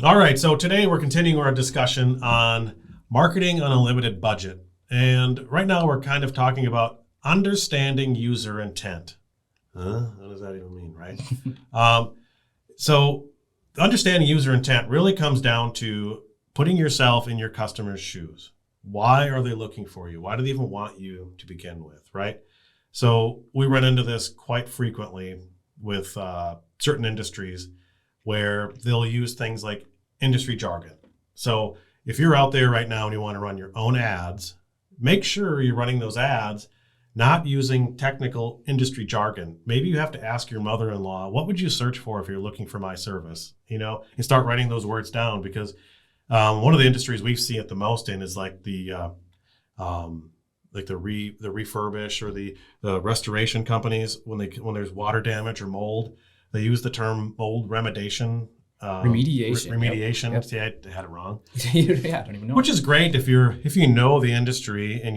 All right, so today we're continuing our discussion on marketing on a limited budget. And right now we're kind of talking about understanding user intent. What does that even mean, right? So understanding user intent really comes down to putting yourself in your customer's shoes. Why are they looking for you? Why do they even want you to begin with, right? So we run into this quite frequently with certain industries where they'll use things like industry jargon. So if you're out there right now and you want to run your own ads, make sure you're running those ads not using technical industry jargon. Maybe you have to ask your mother-in-law, what would you search for if you're looking for my service? And start writing those words down, because one of the industries we've seen it the most in is like the refurbish or the restoration companies. When there's water damage or mold, they use the term mold remediation. Remediation. Yep. See, I had it wrong. Yeah, I don't even know. Which is great if you know the industry and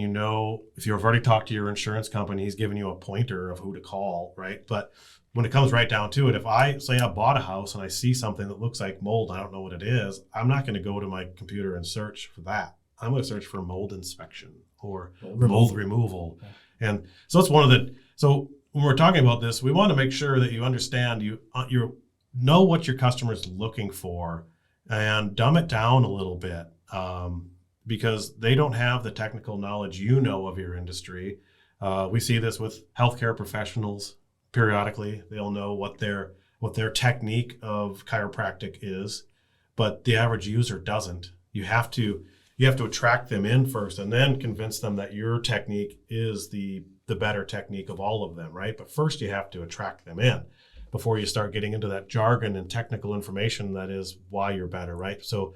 if you've already talked to your insurance company, he's giving you a pointer of who to call, right? But when it comes right down to it, if I bought a house and I see something that looks like mold, I don't know what it is, I'm not going to go to my computer and search for that. I'm going to search for mold inspection or mold removal. Okay. And so it's so when we're talking about this, we want to make sure that you understand, you know what your customer's looking for and dumb it down a little bit, because they don't have the technical knowledge of your industry. We see this with healthcare professionals periodically. They'll know what their technique of chiropractic is, but the average user doesn't. You have to attract them in first and then convince them that your technique is the better technique of all of them, right? But first you have to attract them in before you start getting into that jargon and technical information that is why you're better, right? So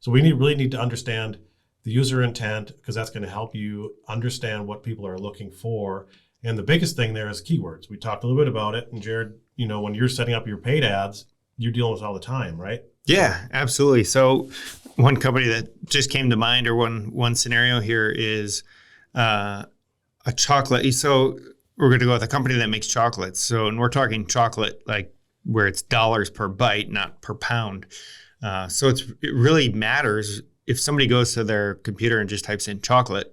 we really need to understand the user intent, because that's going to help you understand what people are looking for. And the biggest thing there is keywords. We talked a little bit about it. And Jared, when you're setting up your paid ads, you're dealing with it all the time, right? Yeah, absolutely. So one company that just came to mind, or one scenario here, is a chocolate. So we're going to go with a company that makes chocolates. So, and we're talking chocolate like where it's dollars per bite, not per pound. So it really matters if somebody goes to their computer and just types in chocolate.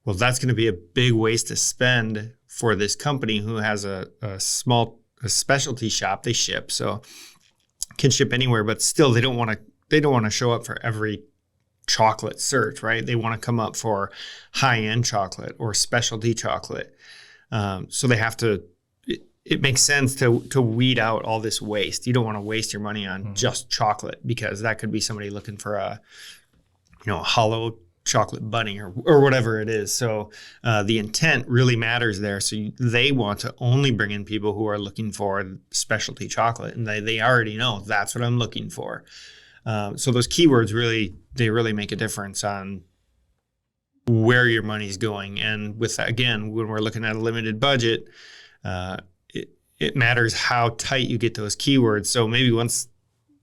Well, that's going to be a big waste to spend for this company who has a specialty shop. They ship, so can ship anywhere, but still they don't want to show up for every chocolate search, right? They want to come up for high-end chocolate or specialty chocolate. So they have to. It makes sense to weed out all this waste. You don't want to waste your money on just chocolate, because that could be somebody looking for a hollow chocolate bunny or whatever it is. So the intent really matters there. So they want to only bring in people who are looking for specialty chocolate, and they already know that's what I'm looking for. So those keywords really make a difference on where your money's going. And with that, again, when we're looking at a limited budget, it matters how tight you get those keywords. So maybe once,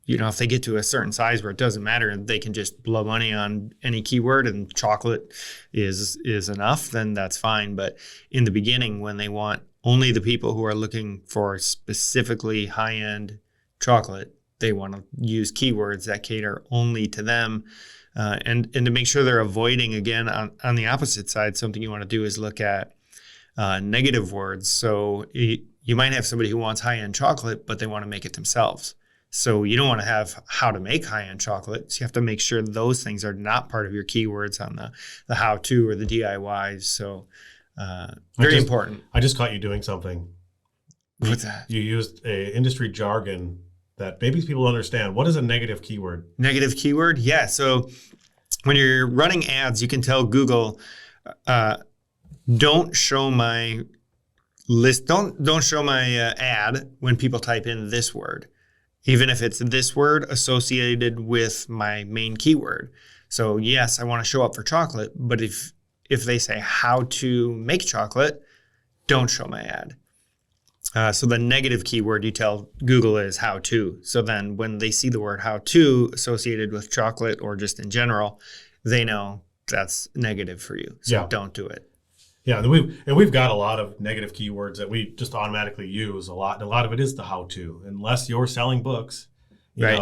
if they get to a certain size where it doesn't matter and they can just blow money on any keyword and chocolate is enough, then that's fine. But in the beginning, when they want only the people who are looking for specifically high-end chocolate, they want to use keywords that cater only to them. And to make sure they're avoiding, again, on the opposite side, something you want to do is look at negative words. So you might have somebody who wants high-end chocolate, but they want to make it themselves. So you don't want to have how to make high-end chocolate. So you have to make sure those things are not part of your keywords on the how-to or the DIYs. So very important. I just caught you doing something. What's that? You used a industry jargon that maybe people understand. What is a negative keyword? Negative keyword? Yeah. So when you're running ads, you can tell Google, don't show my list. Don't show my ad when people type in this word, even if it's this word associated with my main keyword. So yes, I want to show up for chocolate, but if they say how to make chocolate, don't show my ad. So the negative keyword you tell Google is how to. So then when they see the word how to associated with chocolate or just in general, they know that's negative for you. So Don't do it. Yeah, and we've got a lot of negative keywords that we just automatically use a lot. And a lot of it is the how to. Unless you're selling books, Right.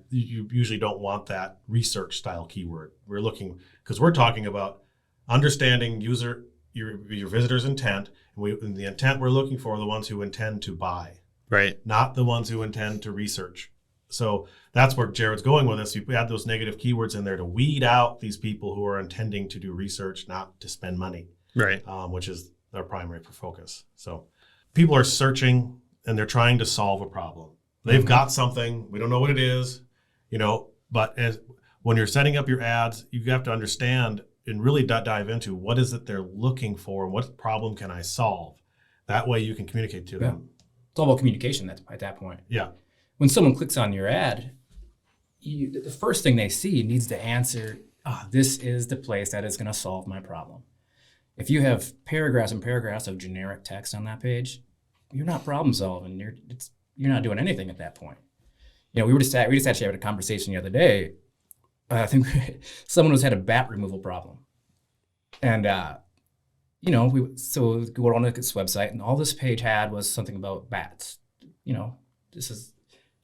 You usually don't want that research style keyword. We're looking, because we're talking about understanding your visitor's intent. And the intent we're looking for are the ones who intend to buy, Right. not the ones who intend to research. So that's where Jared's going with this. You add those negative keywords in there to weed out these people who are intending to do research, not to spend money, Right. which is their primary focus. So people are searching and they're trying to solve a problem. They've got something, we don't know what it is, but when you're setting up your ads, you have to understand and really dive into what is it they're looking for and what problem can I solve. That way you can communicate to them. It's all about communication at that point. Yeah. When someone clicks on your ad, the first thing they see needs to answer, this is the place that is going to solve my problem. If you have paragraphs and paragraphs of generic text on that page, you're not problem solving. You're not doing anything at that point. We just actually had a conversation the other day. I think someone had a bat removal problem, and so we go on this website, and all this page had was something about bats. This is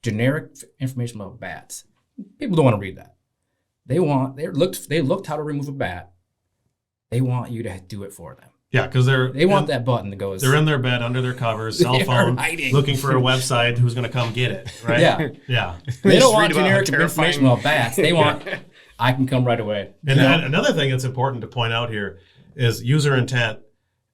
generic information about bats. People don't want to read that. They looked how to remove a bat. They want you to do it for them. Yeah, because they want that button that goes. They're in their bed under their covers, cell phone, looking for a website who's going to come get it, right? Yeah. Yeah. They don't want generic information about bats. They want, I can come right away. And another thing that's important to point out here is user intent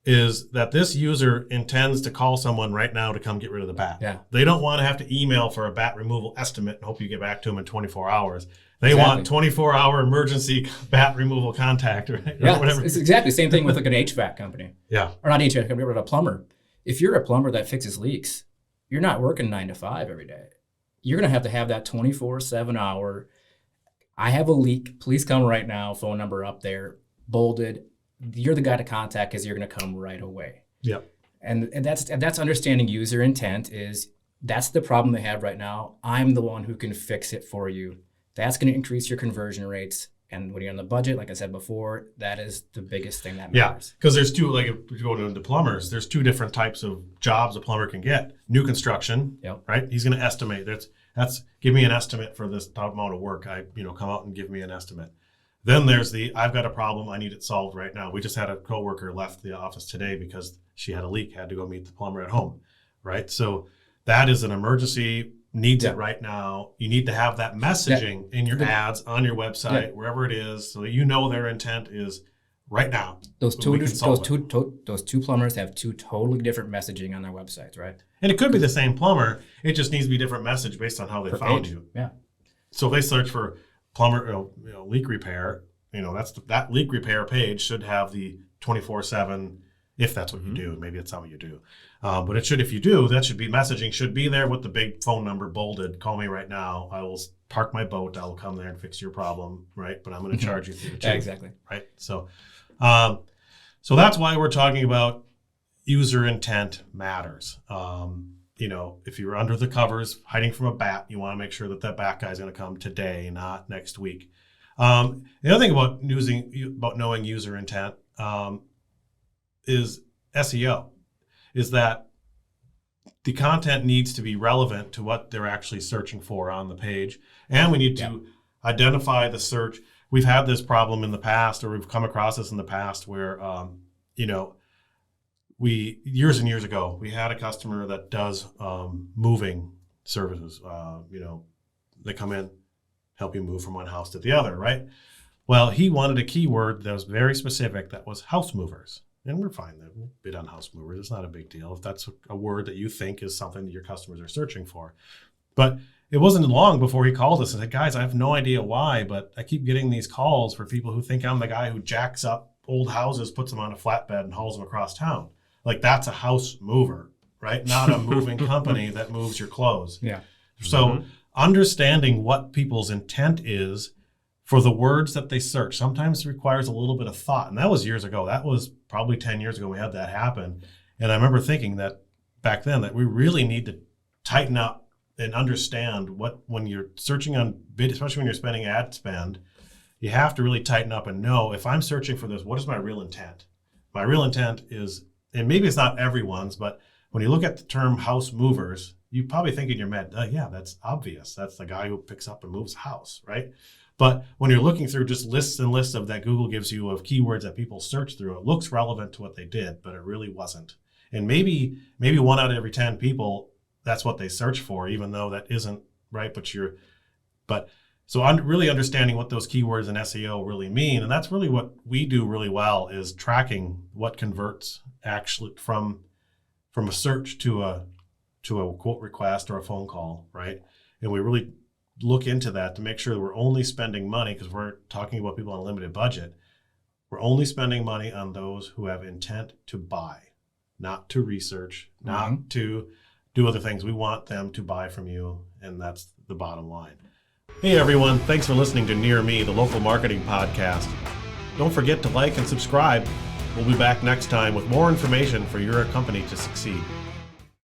is that this user intends to call someone right now to come get rid of the bat. Yeah. They don't want to have to email for a bat removal estimate and hope you get back to them in 24 hours. They want 24-hour emergency bat removal contact, right? Yeah, it's exactly the same thing with like an HVAC company. Yeah. Or not HVAC company, but a plumber. If you're a plumber that fixes leaks, you're not working 9 to 5 every day. You're going to have that 24/7 hour, I have a leak, please come right now, phone number up there, bolded. You're the guy to contact because you're going to come right away. Yep. And that's understanding user intent is that's the problem they have right now. I'm the one who can fix it for you. That's going to increase your conversion rates. And when you're on the budget, like I said before, that is the biggest thing that matters. Yeah, because there's two, like if you go into plumbers, there's two different types of jobs a plumber can get. New construction, right? He's going to estimate. That's give me an estimate for this amount of work. Come out and give me an estimate. Then there's I've got a problem. I need it solved right now. We just had a coworker left the office today because she had a leak, had to go meet the plumber at home, right? So that is an emergency. Needs it right now. You need to have that messaging in your ads, on your website, wherever it is, so that their intent is right now. Those two plumbers have two totally different messaging on their websites, right? And it could be the same plumber. It just needs to be different message based on how they found you. Yeah. So if they search for plumber, leak repair, that leak repair page should have the 24/7. If that's what you do, maybe it's not what you do. But it should, if you do, that should be messaging should be there with the big phone number bolded. Call me right now. I will park my boat. I will come there and fix your problem, right? But I'm going to charge you for the Yeah, exactly. Right. So that's why we're talking about user intent matters. If you're under the covers hiding from a bat, you want to make sure that bat guy is going to come today, not next week. The other thing about knowing user intent is SEO, is that the content needs to be relevant to what they're actually searching for on the page. And we need to identify the search. We've had this problem in the past, or we've come across this in the past where, we years and years ago, we had a customer that does moving services. They come in, help you move from one house to the other, right? Well, he wanted a keyword that was very specific, that was house movers. And we're fine. We'll bid on house movers. It's not a big deal if that's a word that you think is something that your customers are searching for. But it wasn't long before he called us and said, guys, I have no idea why, but I keep getting these calls for people who think I'm the guy who jacks up old houses, puts them on a flatbed and hauls them across town. Like, that's a house mover, right? Not a moving company that moves your clothes. Yeah. So understanding what people's intent is for the words that they search sometimes requires a little bit of thought. And that was years ago. That was probably 10 years ago we had that happen. And I remember thinking that back then that we really need to tighten up and understand when you're searching on bid, especially when you're spending ad spend, you have to really tighten up and know, if I'm searching for this, what is my real intent? My real intent is, and maybe it's not everyone's, but when you look at the term house movers, you probably think in your head, yeah, that's obvious. That's the guy who picks up and moves a house, right? But when you're looking through just lists and lists of that Google gives you of keywords that people search through, it looks relevant to what they did, but it really wasn't. And maybe 1 out of every 10 people, that's what they search for, even though that isn't right. So I'm really understanding what those keywords in SEO really mean. And that's really what we do really well, is tracking what converts actually from a search to a quote request or a phone call, right? And we really look into that to make sure that we're only spending money, because we're talking about people on a limited budget. We're only spending money on those who have intent to buy, not to research, not to do other things. We want them to buy from you, and that's the bottom line. Hey everyone, thanks for listening to Near Me, the local marketing podcast. Don't forget to like and subscribe. We'll be back next time with more information for your company to succeed.